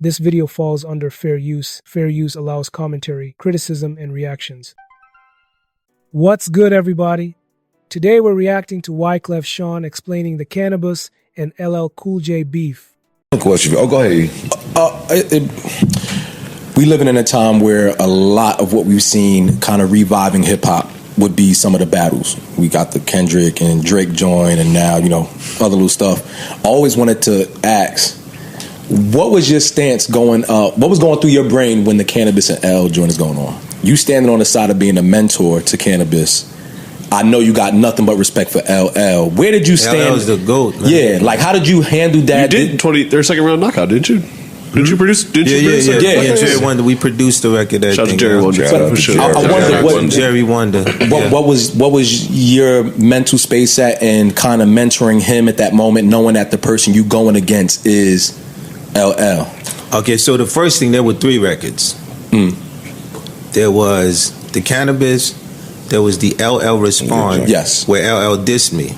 This video falls under fair use. Fair use allows commentary, criticism, and reactions. What's good, everybody? Today we're reacting to Wyclef Sean explaining the Canibus and LL Cool J beef. Question. Oh, go ahead. We living in a time where a lot of what we've seen kind of reviving hip-hop would be some of the battles. We got the Kendrick and Drake joint and now, other little stuff. I always wanted to ask, what was your stance going up? What was going through your brain when the Canibus and L joint is going on? You standing on the side of being a mentor to Canibus. I know you got nothing but respect for LL. Where did you stand? LL's the GOAT, man. Yeah, like how did you handle that? You did their second round knockout, didn't you? Did you produce? Yeah. Jerry Wonder. We produced the record. Shout out to Jerry Wonder. For sure. I wonder what Jerry Wonder. What was your mental space at and kind of mentoring him at that moment, knowing that the person you going against is LL? Okay, so the first thing, there were 3 records. There was the Canibus. There was the LL Respond. Yes. Where LL dissed me.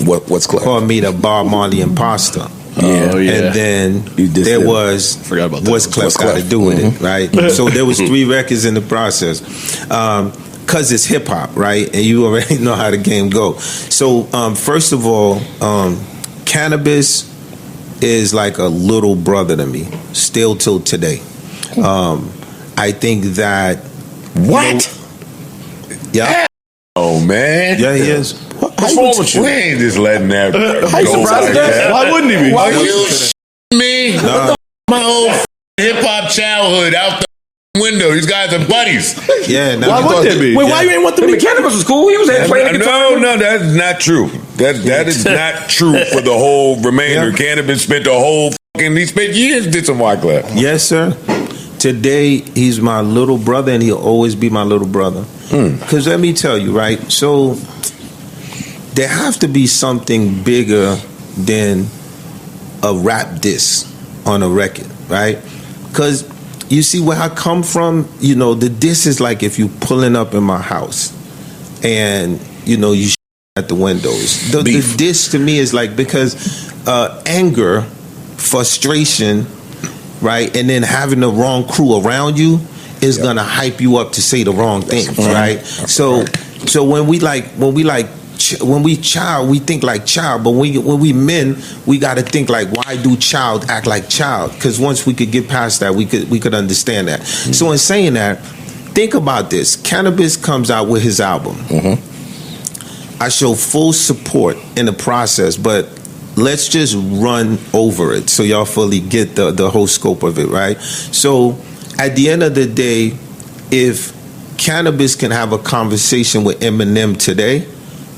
What's clear? Called me the Bob Marley imposter. Yeah. And then there was Forgot about that. What's Clef got to do with it, right? So there was 3 records in the process. Cause it's hip hop, right? And you already know how the game go. So first of all, Canibus is like a little brother to me, still till today. I think that yeah. Oh man. Yeah, he is. What's wrong with you? We ain't just letting that go surprised like that? Why wouldn't he be? Why you me? My old hip hop childhood out the window. These guys are buddies. Yeah. Why would they be? Wait, why you ain't want them to be? Canibus was cool. He was there playing the guitar. No, that's not true. That is not true for the whole remainder. Canibus spent the whole he spent years did some Wyclef. Yes, sir. Today he's my little brother, and he'll always be my little brother. Because let me tell you, right? So there have to be something bigger than a rap diss on a record, right? Because you see where I come from, the diss is like if you pulling up in my house and, you at the windows. The diss to me is like because anger, frustration, right, and then having the wrong crew around you is gonna hype you up to say the wrong things, right? So when we child, we think like child, but when we men, we got to think like, why do child act like child? Because once we could get past that, we could understand that. So in saying that, think about this. Canibus comes out with his album. I show full support in the process, but let's just run over it so y'all fully get the whole scope of it, right? So at the end of the day, if Canibus can have a conversation with Eminem today,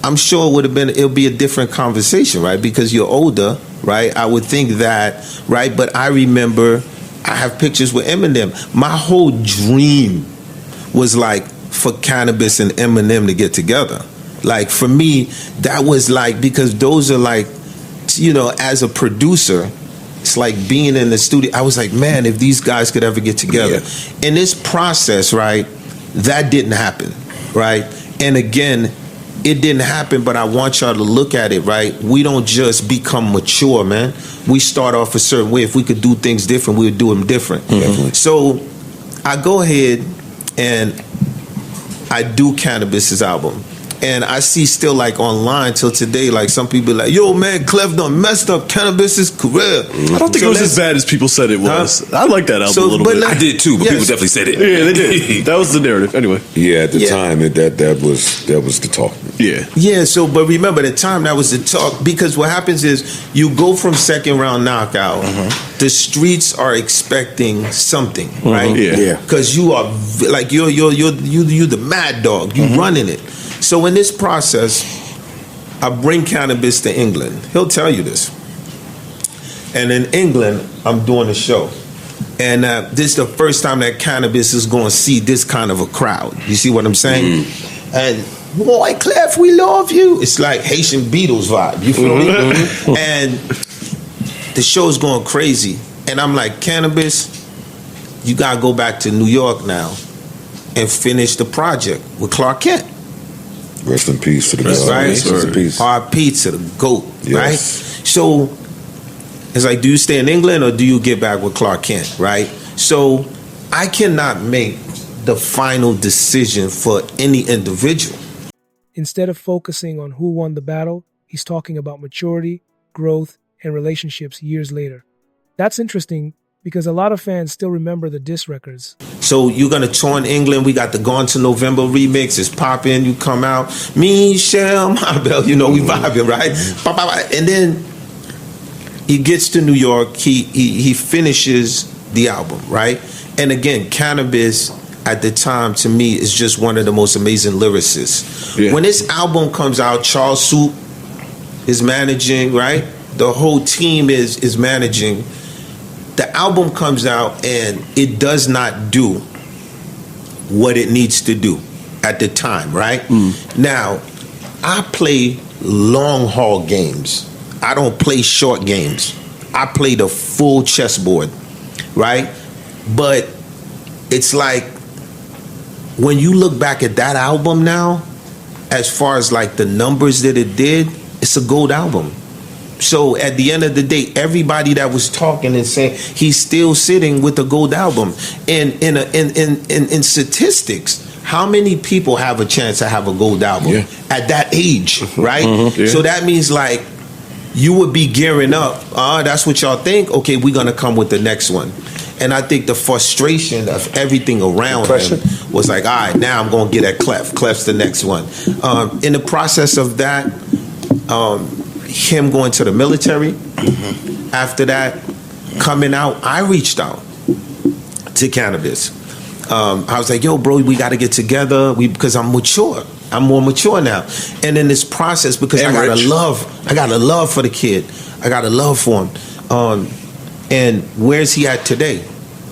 I'm sure it'll be a different conversation, right? Because you're older, right? I would think that, right? But I remember I have pictures with Eminem. My whole dream was like for Canibus and Eminem to get together. Like for me, that was like, because those are like, as a producer, it's like being in the studio. I was like, man, if these guys could ever get together. In this process, right, that didn't happen, right? And again, it didn't happen, but I want y'all to look at it, right? We don't just become mature, man. We start off a certain way. If we could do things different, we would do them different. So I go ahead and I do Canibus's album. And I see still like online till today, like some people like, yo man, Clef done messed up Canibus's career. I don't think it was as bad as people said it was. I like that album a little bit. I did too, but people definitely said it. Yeah, they did. That was the narrative. Anyway. Yeah, at the time that was the talk. Yeah, so but remember the time that was the talk, because what happens is you go from second round knockout, the streets are expecting something, right? Because you are like you're the mad dog, you running it. So in this process, I bring Canibus to England. He'll tell you this. And in England, I'm doing a show. And this is the first time that Canibus is going to see this kind of a crowd. You see what I'm saying? And, boy, Clef, we love you. It's like Haitian Beatles vibe. You feel me? And the show's going crazy. And I'm like, Canibus, you got to go back to New York now and finish the project with Clark Kent. Rest in peace to the right? Rest in peace. R.I.P. to the GOAT, right? So It's like, do you stay in England or do you get back with Clark Kent, right? So I cannot make the final decision for any individual. Instead of focusing on who won the battle, he's talking about maturity, growth, and relationships years later. That's interesting because a lot of fans still remember the diss records. So you're going to tour in England. We got the Gone to November remix. It's popping. You come out. Michelle Marbell, we vibing, right? And then he gets to New York. He finishes the album, right? And again, Canibus at the time, to me, is just one of the most amazing lyricists. Yeah. When this album comes out, Charles Soup is managing, right? The whole team is managing. The album comes out and it does not do what it needs to do at the time, right? Now, I play long haul games. I don't play short games. I play the full chessboard, right? But it's like, when you look back at that album now, as far as like the numbers that it did, it's a gold album. So at the end of the day, everybody that was talking and saying he's still sitting with a gold album. And in statistics, how many people have a chance to have a gold album at that age, right? So that means like you would be gearing up. That's what y'all think? Okay, we're gonna come with the next one. And I think the frustration of everything around him was like, all right, now I'm gonna get at Clef. Clef's the next one. In the process of that, him going to the military, after that, coming out, I reached out to Canibus. I was like, yo, bro, we got to get together because I'm mature. I'm more mature now. And in this process, because I got a love for the kid. I got a love for him. And where's he at today,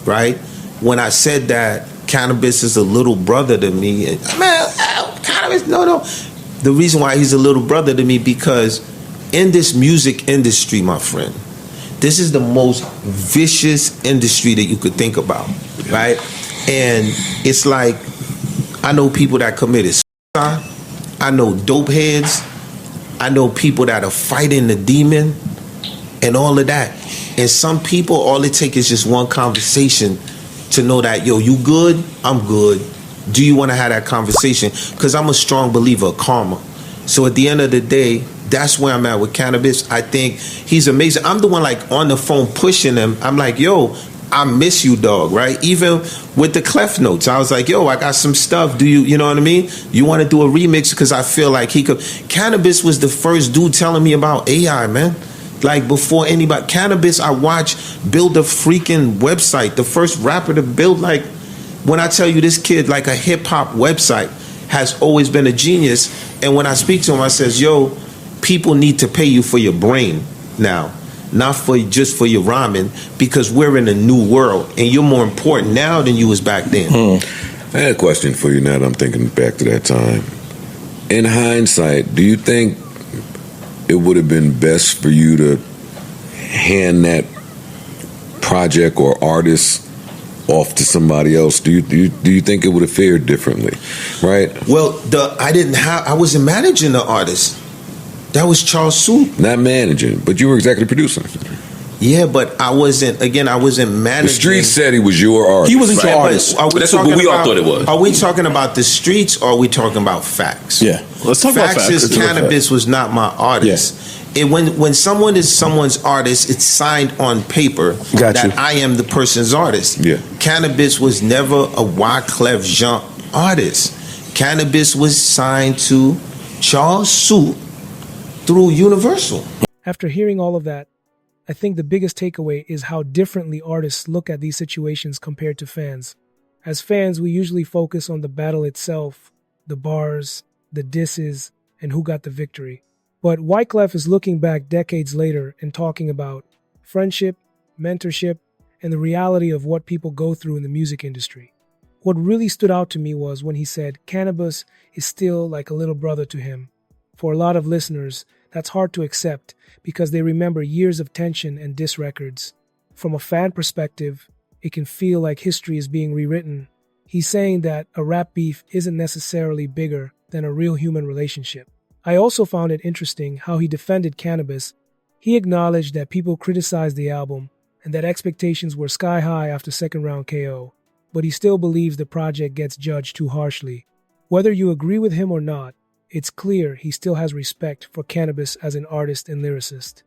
right? When I said that Canibus is a little brother to me, Canibus, no. The reason why he's a little brother to me, because in this music industry, my friend, this is the most vicious industry that you could think about, right? And it's like, I know people that committed suicide. I know dope heads. I know people that are fighting the demon and all of that. And some people, all it takes is just one conversation to know that, yo, you good? I'm good. Do you want to have that conversation? Because I'm a strong believer of karma. So at the end of the day, that's where I'm at with Canibus. I think he's amazing. I'm the one like on the phone pushing him. I'm like, yo, I miss you, dog, right? Even with the Clef notes, I was like, yo, I got some stuff. Do you know what I mean? You want to do a remix? Because I feel like he could. Canibus was the first dude telling me about AI, man. Like before anybody, Canibus, I watched build a freaking website. The first rapper to build, like, when I tell you this kid, like a hip hop website, has always been a genius. And when I speak to him, I says, yo, people need to pay you for your brain now, not for just for your rhyming, because we're in a new world and you're more important now than you was back then. I had a question for you now that I'm thinking back to that time. In hindsight, do you think it would have been best for you to hand that project or artist off to somebody else? Do you think it would have fared differently? Right? Well, I wasn't managing the artist. That was Charles Soup. Not managing, but you were executive producing. Yeah, but I wasn't managing. The streets said he was your artist. He wasn't your artist. That's what we all thought it was. Are we talking about the streets or are we talking about facts? Yeah. Let's talk about facts. Canibus was not my artist. Yeah. When someone is someone's artist, it's signed on paper that I am the person's artist. Yeah. Canibus was never a Wyclef Jean artist. Canibus was signed to Charles Soup through Universal. After hearing all of that, I think the biggest takeaway is how differently artists look at these situations compared to fans. As fans, we usually focus on the battle itself, the bars, the disses, and who got the victory. But Wyclef is looking back decades later and talking about friendship, mentorship, and the reality of what people go through in the music industry. What really stood out to me was when he said Canibus is still like a little brother to him. For a lot of listeners, that's hard to accept because they remember years of tension and diss records. From a fan perspective, it can feel like history is being rewritten. He's saying that a rap beef isn't necessarily bigger than a real human relationship. I also found it interesting how he defended Canibus. He acknowledged that people criticized the album and that expectations were sky high after second round KO, but he still believes the project gets judged too harshly. Whether you agree with him or not, it's clear he still has respect for Canibus as an artist and lyricist.